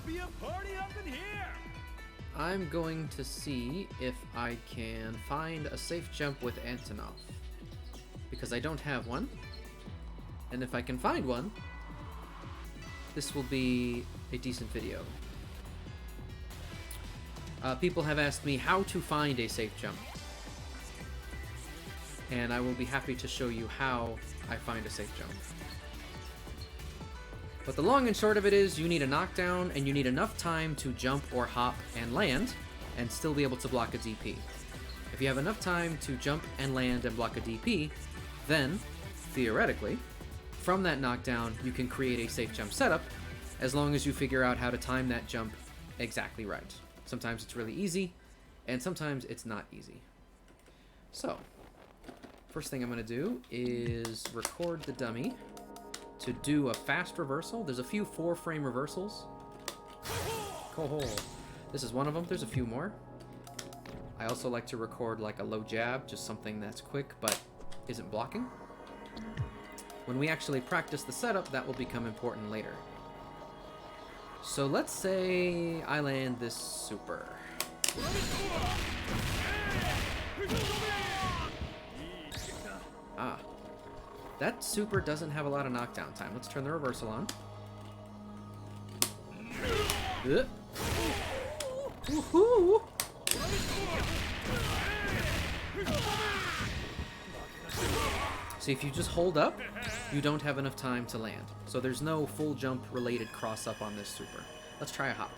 be a party up in here. I'm going to see if I can find a safe jump with Antonov, because I don't have one, and if I can find one, this will be a decent video. People have asked me how to find a safe jump, and I will be happy to show you how I find a safe jump. But the long and short of it is, you need a knockdown, and you need enough time to jump or hop and land, and still be able to block a DP. If you have enough time to jump and land and block a DP, then, theoretically, from that knockdown, you can create a safe jump setup, as long as you figure out how to time that jump exactly right. Sometimes it's really easy, and sometimes it's not easy. So, first thing I'm going to do is record the dummy to do a fast reversal. There's a few 4-frame reversals. Oh, this is one of them. There's a few more. I also like to record like a low jab, just something that's quick but isn't blocking. When we actually practice the setup, that will become important later. So let's say I land this super. Ah. That super doesn't have a lot of knockdown time. Let's turn the reversal on. Woohoo! See, if you just hold up, you don't have enough time to land. So there's no full jump related cross up on this super. Let's try a hop.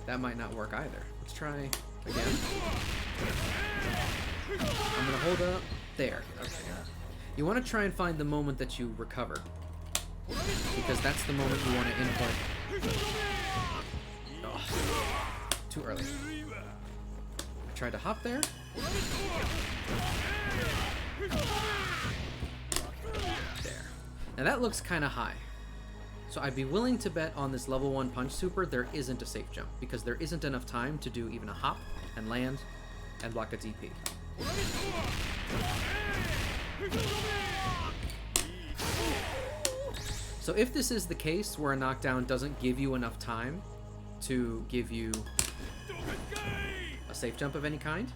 That might not work either. Let's try again. I'm gonna hold up. There. Okay. You want to try and find the moment that you recover, because that's the moment you want to input. Oh, too early. I tried to hop there. There. Now that looks kind of high. So I'd be willing to bet on this level 1 punch super there isn't a safe jump, because there isn't enough time to do even a hop and land and block a DP. So if this is the case where a knockdown doesn't give you enough time to give you a safe jump of any kind,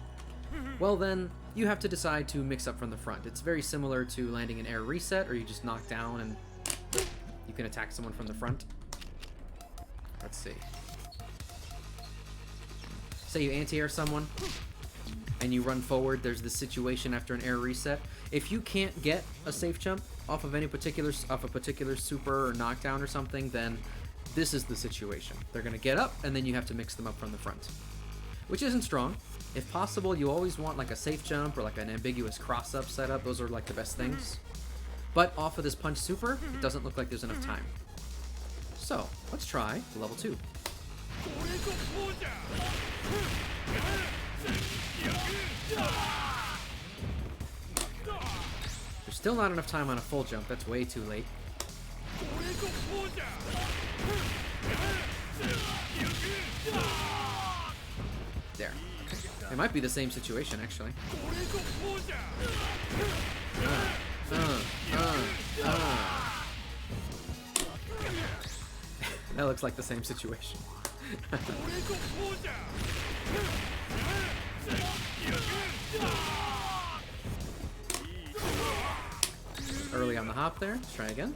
well then you have to decide to mix up from the front. It's very similar to landing an air reset, or you just knock down and you can attack someone from the front. Let's see. Say you anti-air someone and you run forward. There's this situation after an air reset. If you can't get a safe jump off of a particular super or knockdown or something, then this is the situation. They're gonna get up and then you have to mix them up from the front, which isn't strong. If possible, you always want like a safe jump or like an ambiguous cross-up setup. Those are like the best things. But off of this punch super, it doesn't look like there's enough time. So, let's try level 2. There's still not enough time on a full jump. That's way too late. There. It might be the same situation, actually. That looks like the same situation. Early on the hop there. Let's try again.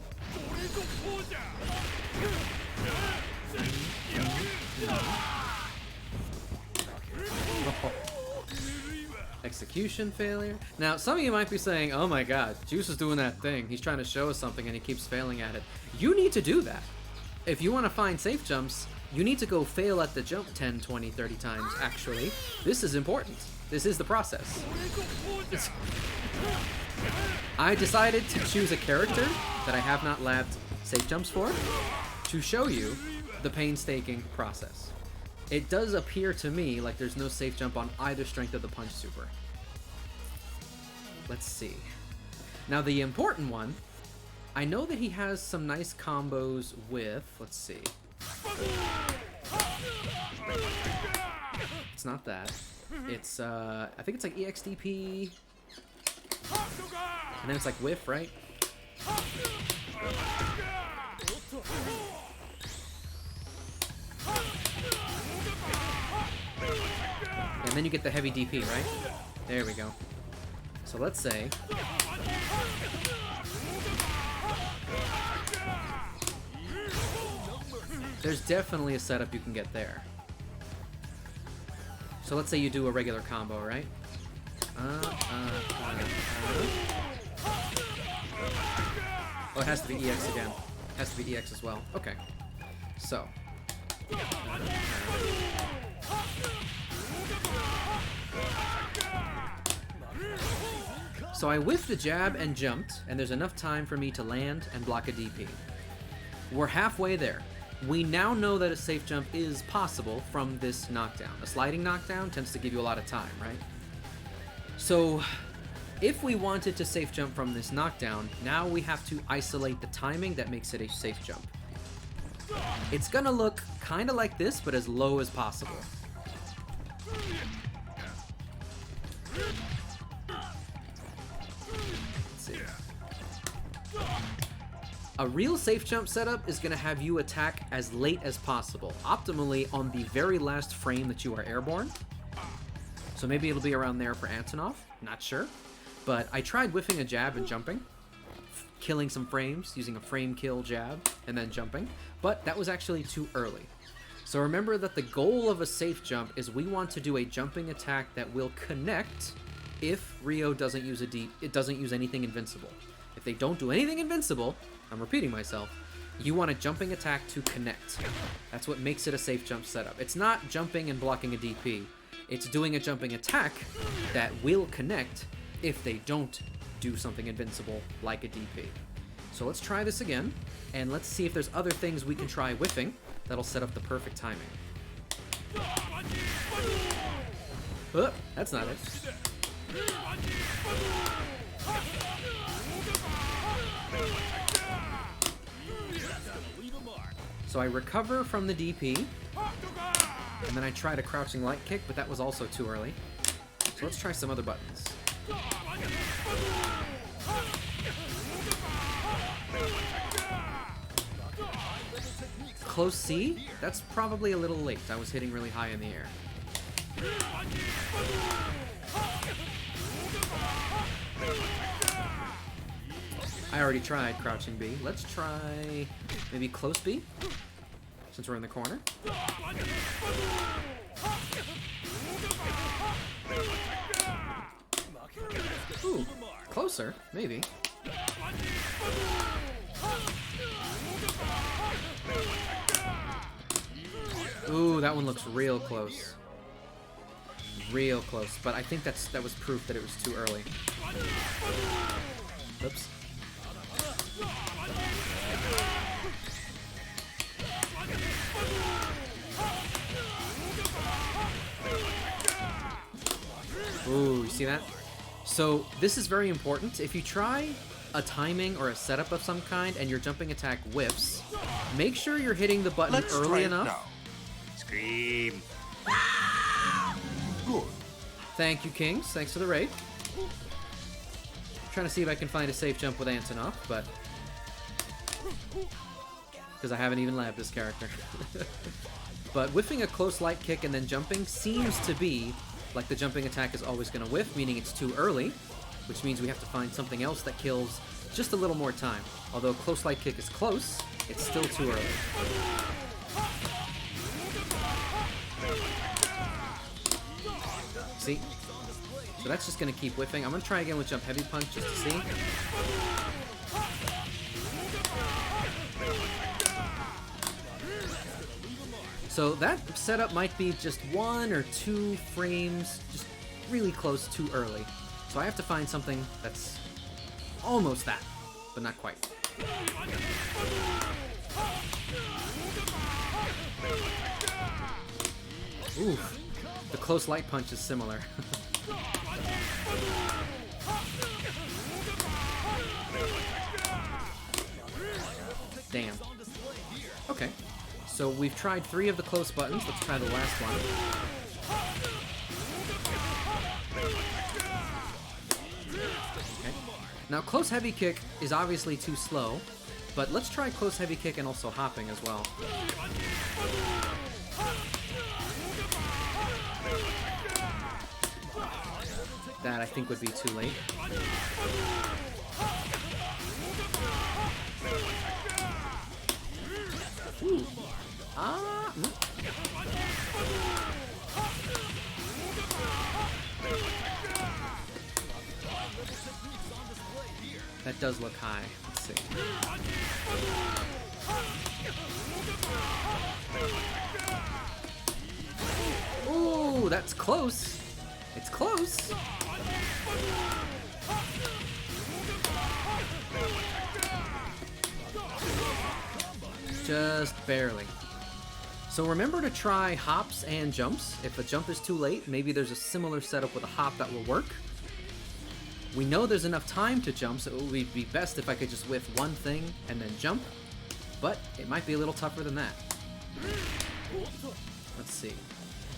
Oh. Execution failure. Now, some of you might be saying, oh my god, Juice is doing that thing. He's trying to show us something and he keeps failing at it. You need to do that. If you want to find safe jumps, you need to go fail at the jump 10, 20, 30 times, actually. This is important. This is the process. I decided to choose a character that I have not labbed safe jumps for to show you the painstaking process. It does appear to me like there's no safe jump on either strength of the punch super. Let's see. Now the important one, I know that he has some nice combos with, let's see. It's not that. It's, I think it's like EXDP. And then it's like whiff, right? And then you get the heavy DP, right? There we go. So let's say... there's definitely a setup you can get there. So let's say you do a regular combo, right? Oh, it has to be EX again. It has to be EX as well. Okay. So. So I whiffed the jab and jumped, and there's enough time for me to land and block a DP. We're halfway there. We now know that a safe jump is possible from this knockdown. A sliding knockdown tends to give you a lot of time, right? So, if we wanted to safe jump from this knockdown, now we have to isolate the timing that makes it a safe jump. It's gonna look kinda like this, but as low as possible. Let's see. A real safe jump setup is going to have you attack as late as possible, optimally on the very last frame that you are airborne. So maybe it'll be around there for Antonov, not sure. But I tried whiffing a jab and jumping, killing some frames, using a frame kill jab, and then jumping, but that was actually too early. So remember that the goal of a safe jump is we want to do a jumping attack that will connect if Rio doesn't use anything invincible. If they don't do anything invincible, I'm repeating myself, you want a jumping attack to connect. That's what makes it a safe jump setup. It's not jumping and blocking a DP. It's doing a jumping attack that will connect if they don't do something invincible like a DP. So let's try this again, and let's see if there's other things we can try whiffing that'll set up the perfect timing. Oh, that's not it. So I recover from the DP, and then I tried a crouching light kick, but that was also too early. So let's try some other buttons. Close C? That's probably a little late. I was hitting really high in the air. I already tried crouching B. Let's try maybe close B, since we're in the corner. Ooh, closer, maybe. Ooh, that one looks real close. Real close, but I think that was proof that it was too early. Oops. Ooh, you see that? So this is very important. If you try a timing or a setup of some kind and your jumping attack whiffs, make sure you're hitting the button early enough. Now. Scream. Good. Thank you, Kings. Thanks for the raid. Trying to see if I can find a safe jump with Antonov, but because I haven't even labbed this character. But whiffing a close light kick and then jumping seems to be like the jumping attack is always going to whiff, meaning it's too early, which means we have to find something else that kills just a little more time. Although close light kick is close, it's still too early. See? So that's just going to keep whiffing. I'm going to try again with jump heavy punch just to see. So that setup might be just 1 or 2 frames, just really close too early. So I have to find something that's almost that, but not quite. Ooh, the close light punch is similar. Damn. Okay. So we've tried 3 of the close buttons. Let's try the last one. Now, close heavy kick is obviously too slow, but let's try close heavy kick and also hopping as well. That I think would be too late. Ooh. Ah. That does look high. Let's see. Ooh, that's close. It's close. Just barely. So remember to try hops and jumps. If a jump is too late, maybe there's a similar setup with a hop that will work. We know there's enough time to jump, so it would be best if I could just whiff one thing and then jump, but it might be a little tougher than that. Let's see.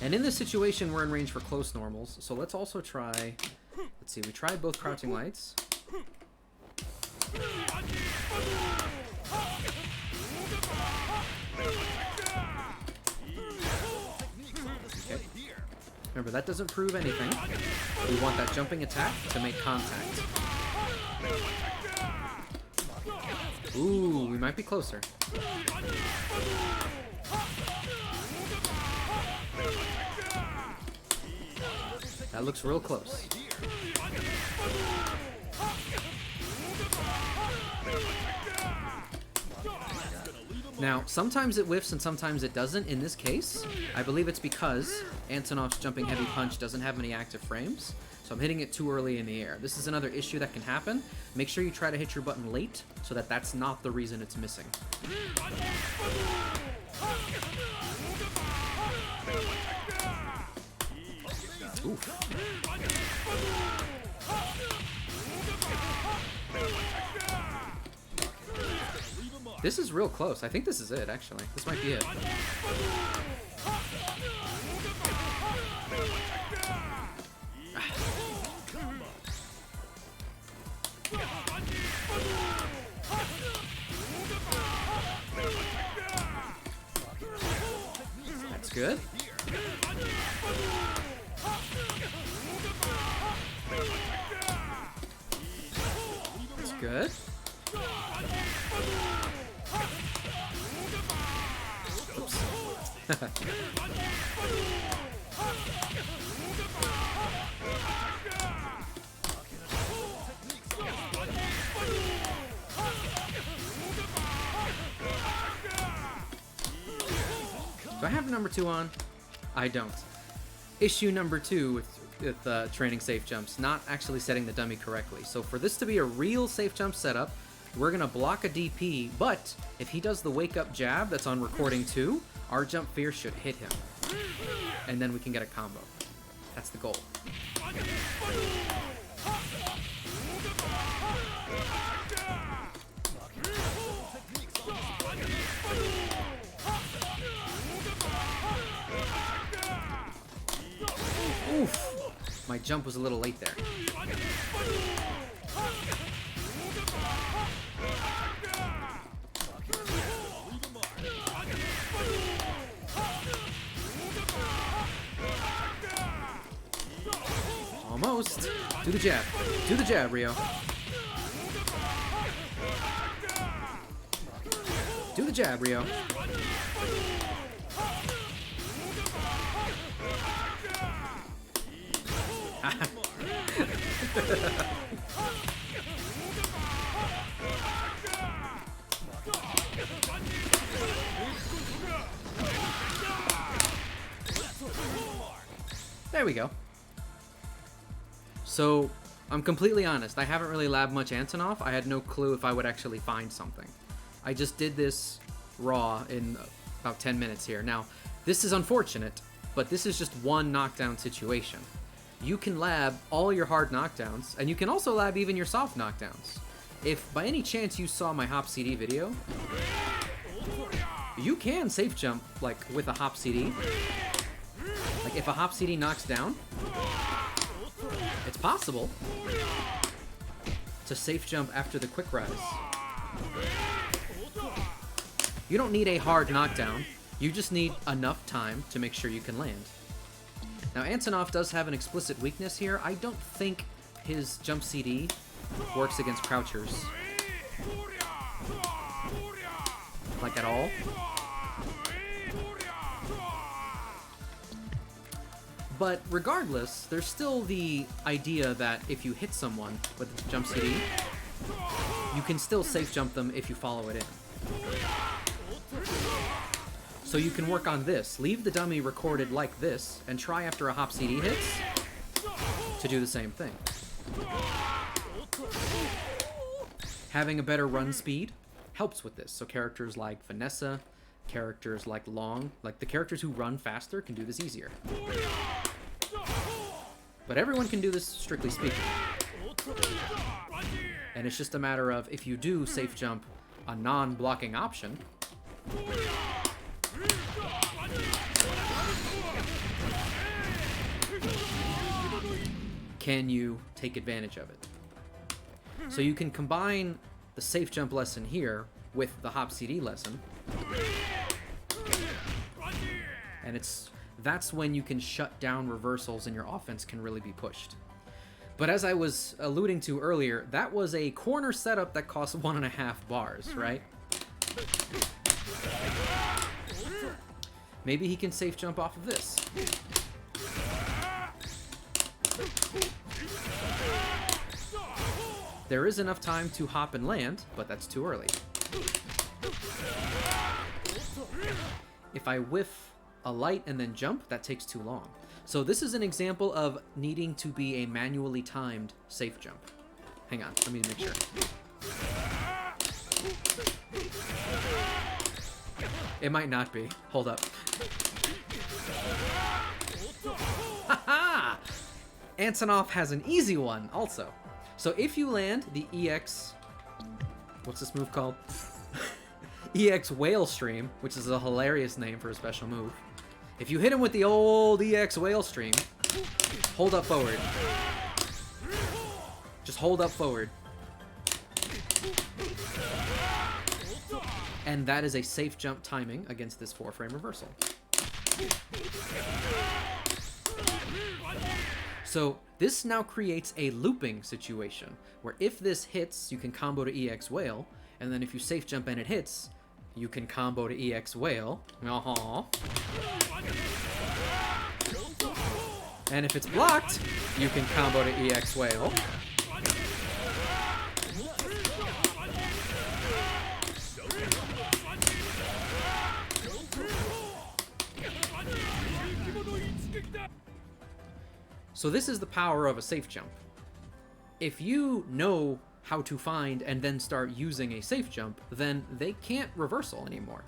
And in this situation, we're in range for close normals, so let's also try... Let's see, we tried both crouching lights. Okay. Remember, that doesn't prove anything. We want that jumping attack to make contact. Ooh, we might be closer. That looks real close. Now, sometimes it whiffs and sometimes it doesn't. In this case, I believe it's because Antonov's jumping heavy punch doesn't have any active frames, so I'm hitting it too early in the air. This is another issue that can happen. Make sure you try to hit your button late so that that's not the reason it's missing. Oof. This is real close. I think this is it, actually. This might be it. That's good. That's good. Do I have number 2 on? I don't. Issue number 2 with training safe jumps, not actually setting the dummy correctly. So for this to be a real safe jump setup, we're gonna block a DP, but if he does the wake up jab that's on recording 2, our jump fear should hit him. And then we can get a combo. That's the goal. Oof! My jump was a little late there. Almost. Do the jab. Do the jab, Rio. Do the jab, Rio. There we go. So, I'm completely honest, I haven't really labbed much Antonov. I had no clue if I would actually find something. I just did this raw in about 10 minutes here. Now, this is unfortunate, but this is just one knockdown situation. You can lab all your hard knockdowns, and you can also lab even your soft knockdowns. If by any chance you saw my Hop CD video, you can safe jump like with a Hop CD. Like if a Hop CD knocks down, it's possible. to safe jump after the quick rise. You don't need a hard knockdown, you just need enough time to make sure you can land. Now Antonov does have an explicit weakness here. I don't think his jump CD works against crouchers. Like at all. But regardless, there's still the idea that if you hit someone with the jump CD, you can still safe jump them if you follow it in. So you can work on this. Leave the dummy recorded like this, and try after a hop CD hits to do the same thing. Having a better run speed helps with this. So characters like Vanessa, characters like Long, like the characters who run faster can do this easier. But everyone can do this, strictly speaking. And it's just a matter of, if you do safe jump a non-blocking option, can you take advantage of it? So you can combine the safe jump lesson here with the hop CD lesson, and that's when you can shut down reversals and your offense can really be pushed. But as I was alluding to earlier, that was a corner setup that cost 1.5 bars, right? Maybe he can safe jump off of this. There is enough time to hop and land, but that's too early. If I whiff a light and then jump, that takes too long. So this is an example of needing to be a manually timed safe jump. Hang on, let me make sure. It might not be. Hold up. Haha! Antonov has an easy one also. So if you land the EX... What's this move called? EX Whale Stream, which is a hilarious name for a special move. If you hit him with the old EX Whale Stream, hold up forward. Just hold up forward. And that is a safe jump timing against this 4-frame reversal. So this now creates a looping situation, where if this hits, you can combo to EX Whale, and then if you safe jump and it hits, you can combo to EX Whale. And if it's blocked, you can combo to EX Whale. So this is the power of a safe jump. If you know how to find and then start using a safe jump, then they can't reversal anymore.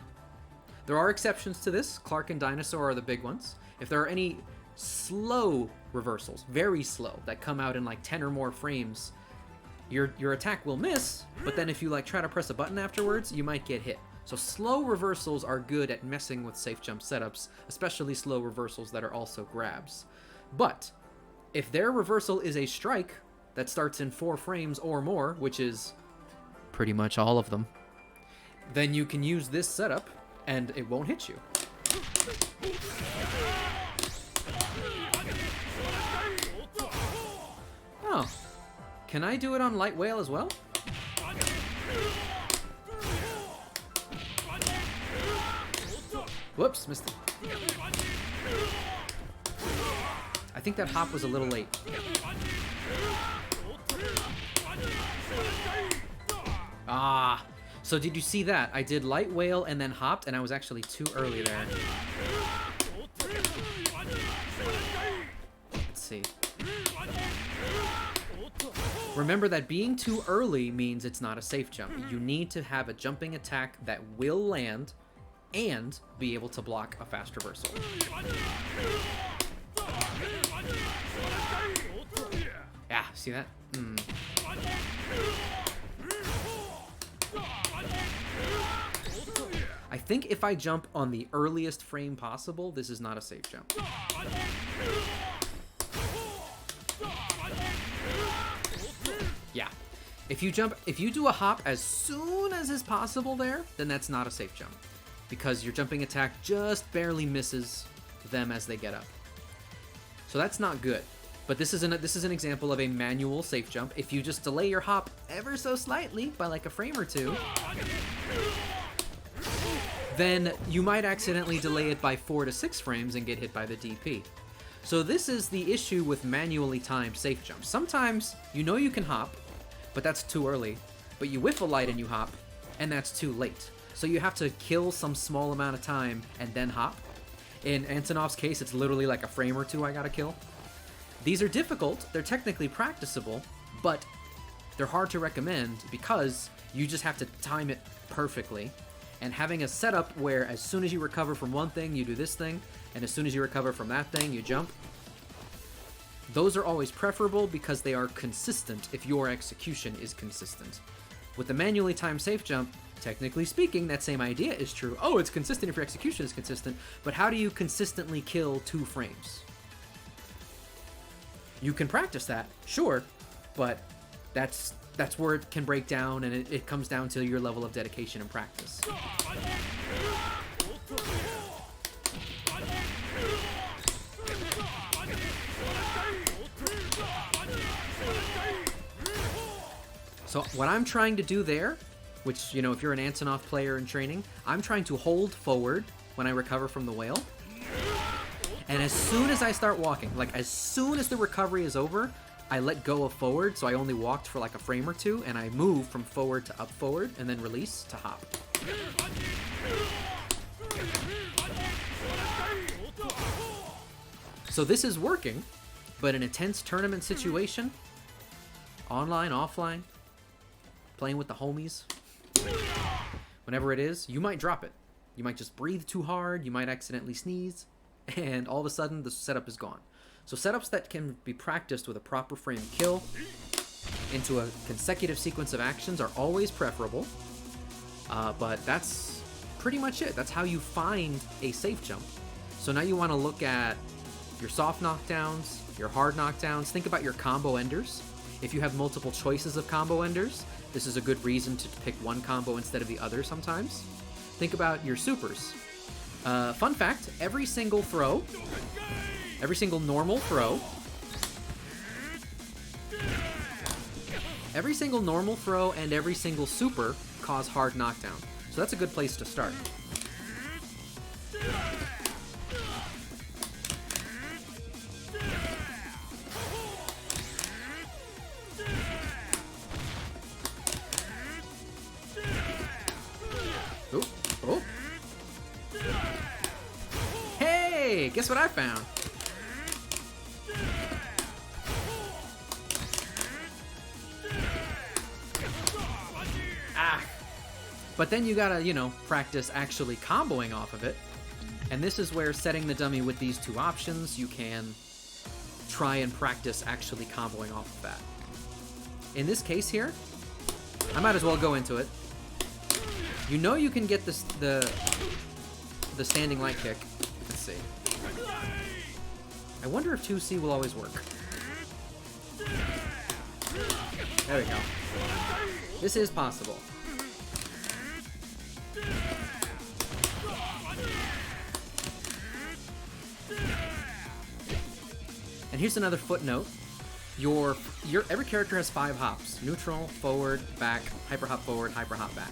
There are exceptions to this. Clark and Dinosaur are the big ones. If there are any slow reversals, very slow, that come out in like 10 or more frames, your attack will miss, but then if you like try to press a button afterwards, you might get hit. So slow reversals are good at messing with safe jump setups, especially slow reversals that are also grabs. But if their reversal is a strike that starts in 4 frames or more, which is pretty much all of them, then you can use this setup and it won't hit you. Oh, can I do it on Light Whale as well? Whoops, missed it. I think that hop was a little late. Ah, so did you see that? I did Light Whale and then hopped, and I was actually too early there. Let's see. Remember that being too early means it's not a safe jump. You need to have a jumping attack that will land and be able to block a fast reversal. Yeah, see that? I think if I jump on the earliest frame possible, this is not a safe jump. Yeah. If you do a hop as soon as is possible there, then that's not a safe jump, because your jumping attack just barely misses them as they get up. So that's not good. But this is an example of a manual safe jump. If you just delay your hop ever so slightly by like a frame or two, then you might accidentally delay it by 4 to 6 frames and get hit by the DP. So this is the issue with manually timed safe jumps. Sometimes you know you can hop, but that's too early. But you whiff a light and you hop, and that's too late. So you have to kill some small amount of time and then hop. In Antonov's case, it's literally like a frame or two I gotta kill. These are difficult, they're technically practicable, but they're hard to recommend because you just have to time it perfectly. And having a setup where as soon as you recover from one thing, you do this thing, and as soon as you recover from that thing, you jump. Those are always preferable because they are consistent if your execution is consistent. With the manually timed safe jump, technically speaking, that same idea is true. Oh, it's consistent if your execution is consistent, but how do you consistently kill 2 frames? You can practice that, sure, but that's where it can break down, and it comes down to your level of dedication and practice. So what I'm trying to do there, which, you know, if you're an Antonov player in training, I'm trying to hold forward when I recover from the whale. And as soon as I start walking, like as soon as the recovery is over, I let go of forward, so I only walked for like a frame or two, and I move from forward to up forward, and then release to hop. So this is working, but in a tense tournament situation, online, offline, playing with the homies, whenever it is, you might drop it. You might just breathe too hard, you might accidentally sneeze, and all of a sudden the setup is gone. So setups that can be practiced with a proper frame kill into a consecutive sequence of actions are always preferable, but that's pretty much it. That's how you find a safe jump. So now you want to look at your soft knockdowns, your hard knockdowns. Think about your combo enders. If you have multiple choices of combo enders, this is a good reason to pick one combo instead of the other sometimes. Think about your supers. Fun fact, every single throw, every single normal throw, every single normal throw and every single super cause hard knockdown. So that's a good place to start. Oh, oh. Hey, guess what I found? But then you gotta, you know, practice actually comboing off of it. And this is where setting the dummy with these two options, you can try and practice actually comboing off of that. In this case here, I might as well go into it. You know you can get this, the standing light kick. Let's see. I wonder if 2C will always work. There we go. This is possible. And here's another footnote. Every character has 5 hops. Neutral, forward, back, hyper hop forward, hyper hop back.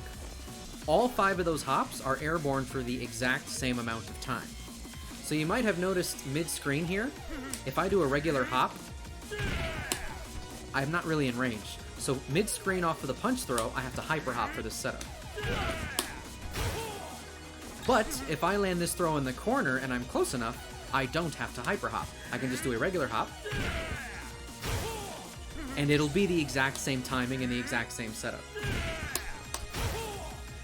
All 5 of those hops are airborne for the exact same amount of time. So you might have noticed mid-screen here, if I do a regular hop, I'm not really in range. So mid-screen off of the punch throw, I have to hyper hop for this setup. But if I land this throw in the corner and I'm close enough, I don't have to hyper hop. I can just do a regular hop, and it'll be the exact same timing and the exact same setup.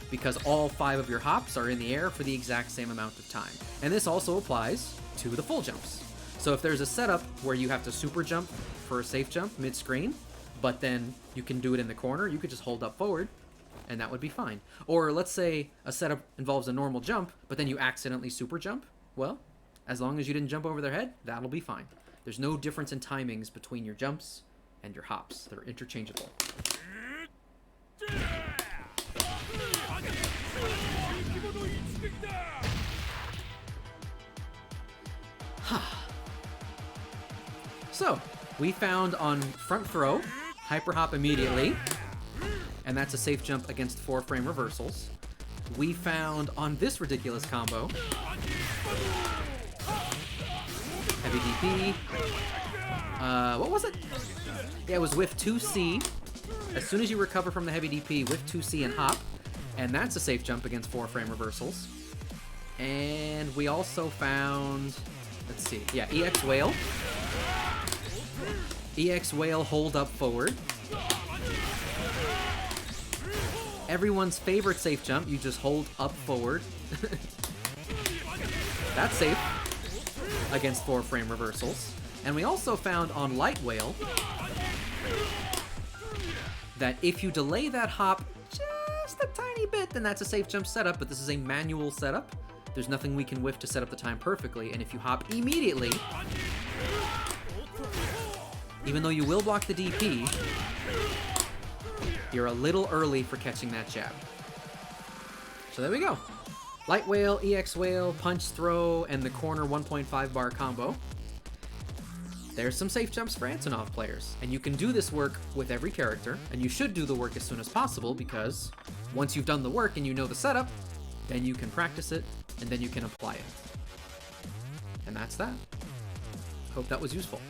Because all 5 of your hops are in the air for the exact same amount of time. And this also applies to the full jumps. So if there's a setup where you have to super jump for a safe jump mid-screen, but then you can do it in the corner, you could just hold up forward, and that would be fine. Or let's say a setup involves a normal jump, but then you accidentally super jump. Well, as long as you didn't jump over their head, that'll be fine. There's no difference in timings between your jumps and your hops. They're interchangeable. We found on front throw, hyper hop immediately, and that's a safe jump against 4-frame reversals. We found on this ridiculous combo, heavy DP. What was it? Yeah, it was whiff 2C. As soon as you recover from the heavy DP, whiff 2C and hop, and that's a safe jump against 4-frame reversals. And we also found, let's see, yeah, EX Whale. EX Whale hold up forward. Everyone's favorite safe jump, you just hold up forward. That's safe against 4-frame reversals. And we also found on Light Whale that if you delay that hop just a tiny bit, then that's a safe jump setup, but this is a manual setup. There's nothing we can whiff to set up the time perfectly, and if you hop immediately, even though you will block the DP, you're a little early for catching that jab. So there we go. Light Whale, EX Whale, punch throw, and the corner 1.5 bar combo. There's some safe jumps for Antonov players, and you can do this work with every character, and you should do the work as soon as possible, because once you've done the work and you know the setup, then you can practice it, and then you can apply it. And that's that. Hope that was useful.